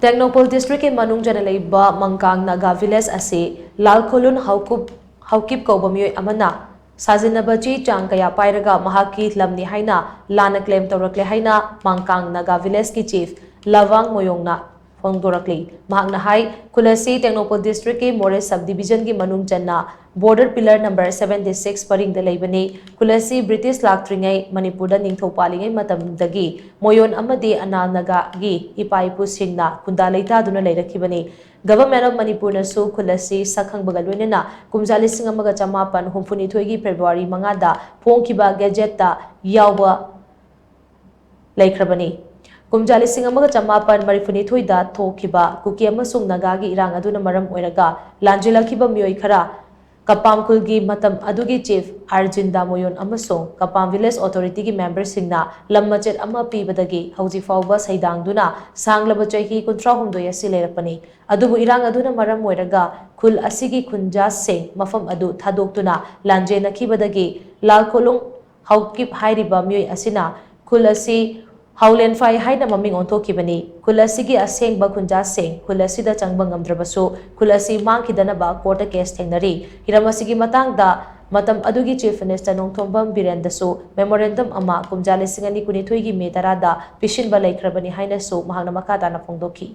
ꯇꯦꯡꯅꯧꯄꯜ ꯗꯤꯁꯇ꯭ꯔꯤꯛꯀꯤ ꯃꯅꯨꯡꯗ ꯂꯩꯕ ꯃꯪꯀꯥꯡ ꯅꯥꯒꯥ ꯚꯤꯂꯦꯖ ꯑꯁꯤ ꯂꯥꯜꯈꯣꯂꯨꯟ ꯍꯧꯀꯤꯞ ꯀꯧꯕ ꯃꯤꯑꯣꯏ ꯑꯃꯅ ꯁꯥꯖꯤꯟꯅꯕ ꯆꯦ ꯆꯥꯡ ꯀꯌꯥ ꯄꯥꯏꯔꯒ ꯃꯍꯥꯛꯀꯤ ꯂꯝꯅꯤ ꯍꯥꯏꯅ ꯂꯥꯟꯅ ꯀ꯭ꯂꯦꯝ ꯇꯧꯔꯛꯂꯦ ꯍꯥꯏꯅ ꯃꯪꯀꯥꯡ ꯅꯥꯒꯥ ꯚꯤꯂꯦꯖꯀꯤ ꯆꯤꯐ ꯂꯋꯥꯡ ꯃꯣꯌꯣꯡꯅ ꯐꯣꯡꯗꯣꯔꯛꯂꯤ꯫ ꯃꯍꯥꯛꯅ ꯍꯥꯏ ꯈꯨꯜ ꯑꯁꯤ ꯇꯦꯡꯅꯧꯄꯜ ꯗꯤꯁꯇ꯭ꯔꯤꯛꯀꯤ ꯃꯣꯔꯦ ꯁꯕ ꯗꯤꯚꯤꯖꯟꯒꯤ ꯃꯅꯨꯡ ꯆꯟꯅ ꯕꯣꯔꯗꯔ ꯄꯤꯂꯔ ꯅꯝꯕꯔ 76 ꯄꯔꯤꯡꯗ ꯂꯩꯕꯅꯤ꯫ ꯈꯨꯜ ꯑꯁꯤ ꯕ꯭ꯔꯤꯇꯤꯁ ꯂꯥꯛꯇ꯭ꯔꯤꯉꯩ ꯃꯅꯤꯄꯨꯔꯗ ꯅꯤꯡꯊꯧ ꯄꯥꯜꯂꯤꯉꯩ ꯃꯇꯝꯗꯒꯤ ꯃꯣꯌꯣꯟ ꯑꯃꯗꯤ ꯑꯅꯥ ꯅꯥꯒꯥꯒꯤ ꯏꯄꯥ ꯏꯄꯨꯁꯤꯡꯅ ꯈꯨꯟꯗꯥ ꯂꯩꯇꯥꯗꯨꯅ ꯂꯩꯔꯛꯈꯤꯕꯅꯤ꯫ ꯒꯚꯔꯟꯃꯦꯟꯠ ꯑꯣꯐ ꯃꯅꯤꯄꯨꯔꯅꯁꯨ ꯈꯨꯜ ꯑꯁꯤ ꯁꯛꯈꯪꯕꯒ ꯂꯣꯏꯅꯅ ꯀꯨꯝꯖꯥ 1962ꯒꯤ ꯐꯦꯕ꯭ꯔꯨꯋꯥꯔꯤ 5ꯗ ꯐꯣꯡꯈꯤꯕ ꯒꯦꯖꯦꯠꯇ ꯌꯥꯎꯕ ꯂꯩꯈ꯭ꯔꯕꯅꯤ꯫ ꯀꯨꯝꯖꯥ 1962ꯗ ꯊꯣꯛꯈꯤꯕ ꯀꯨꯀꯤ ꯑꯃꯁꯨꯡ ꯅꯥꯒꯥꯒꯤ ꯏꯔꯥꯡ ꯑꯗꯨꯅ ꯃꯔꯝ ꯑꯣꯏꯔꯒ ꯂꯥꯟꯖꯦꯜꯂꯛꯈꯤꯕ ꯃꯤꯑꯣꯏ ꯈꯔ ꯀꯄꯥꯝ ꯈꯨꯜꯒꯤ ꯃꯇꯝ ꯑꯗꯨꯒꯤ ꯆꯤꯐ ꯑꯥꯔꯖꯤꯟꯗꯥ ꯃꯣꯌꯣꯟ ꯑꯃꯁꯨꯡ ꯀꯄꯥꯝ ꯚꯤꯂꯦꯖ ꯑꯣꯊꯣꯔꯤꯇꯤꯒꯤ ꯃꯦꯝꯕꯔꯁꯤꯡꯅ ꯂꯝ ꯃꯆꯦꯠ ꯑꯃ ꯄꯤꯕꯗꯒꯤ ꯍꯧꯖꯤꯛ ꯐꯥꯎꯕ ꯁꯩꯗꯥꯡꯗꯨꯅ ꯁꯥꯡꯂꯕ ꯆꯍꯤ 39 ꯑꯁꯤ ꯂꯩꯔꯛꯄꯅꯤ꯫ ꯑꯗꯨꯕꯨ ꯏꯔꯥꯡ ꯑꯗꯨꯅ ꯃꯔꯝ ꯑꯣꯏꯔꯒ ꯈꯨꯜ ꯑꯁꯤꯒꯤ ꯈꯨꯟꯖꯥꯁꯤꯡ ꯃꯐꯝ ꯑꯗꯨ ꯊꯥꯗꯣꯛꯇꯨꯅ ꯂꯥꯟꯖꯦꯟꯅꯈꯤꯕꯗꯒꯤ ꯂꯥꯜꯈꯣꯂꯨꯡ ꯍꯧꯀꯤꯞ ꯍꯥꯏꯔꯤꯕ ꯃꯤꯑꯣꯏ ꯑꯁꯤꯅ ꯈꯨꯜ ꯑꯁꯤ ꯍꯥꯎꯂꯦꯟꯐꯥꯏ ꯍꯥꯏꯅ ꯃꯃꯤꯡ ꯑꯣꯟꯊꯣꯛꯈꯤꯕꯅꯤ꯫ ꯈꯨꯜ ꯑꯁꯤꯒꯤ ꯑꯁꯦꯡꯕ ꯈꯨꯟꯖꯥꯁꯤꯡ ꯈꯨꯜ ꯑꯁꯤꯗ ꯆꯪꯕ ꯉꯝꯗ꯭ꯔꯕꯁꯨ ꯈꯨꯜ ꯑꯁꯤ ꯃꯥꯡꯈꯤꯗꯅꯕ ꯀꯣꯔꯠꯇ ꯀꯦꯁ ꯊꯦꯡꯅꯔꯤ꯫ ꯍꯤꯔꯝ ꯑꯁꯤꯒꯤ ꯃꯇꯥꯡꯗ ꯃꯇꯝ ꯑꯗꯨꯒꯤ ꯆꯤꯐ ꯃꯤꯅꯤꯁꯇꯔ ꯅꯣꯡꯊꯣꯝꯕꯝ ꯕꯤꯔꯦꯟꯗꯁꯨ ꯃꯦꯃꯣꯔꯦꯟꯗꯝ ꯑꯃ ꯀꯨꯝꯖꯥ 2022ꯒꯤ ꯃꯦ 10ꯗ ꯄꯤꯁꯤꯟꯕ ꯂꯩꯈ꯭ꯔꯕꯅꯤ ꯍꯥꯏꯅꯁꯨ ꯃꯍꯥꯛꯅ ꯃꯈꯥ ꯇꯥꯅ ꯐꯣꯡꯗꯣꯛꯈꯤ꯫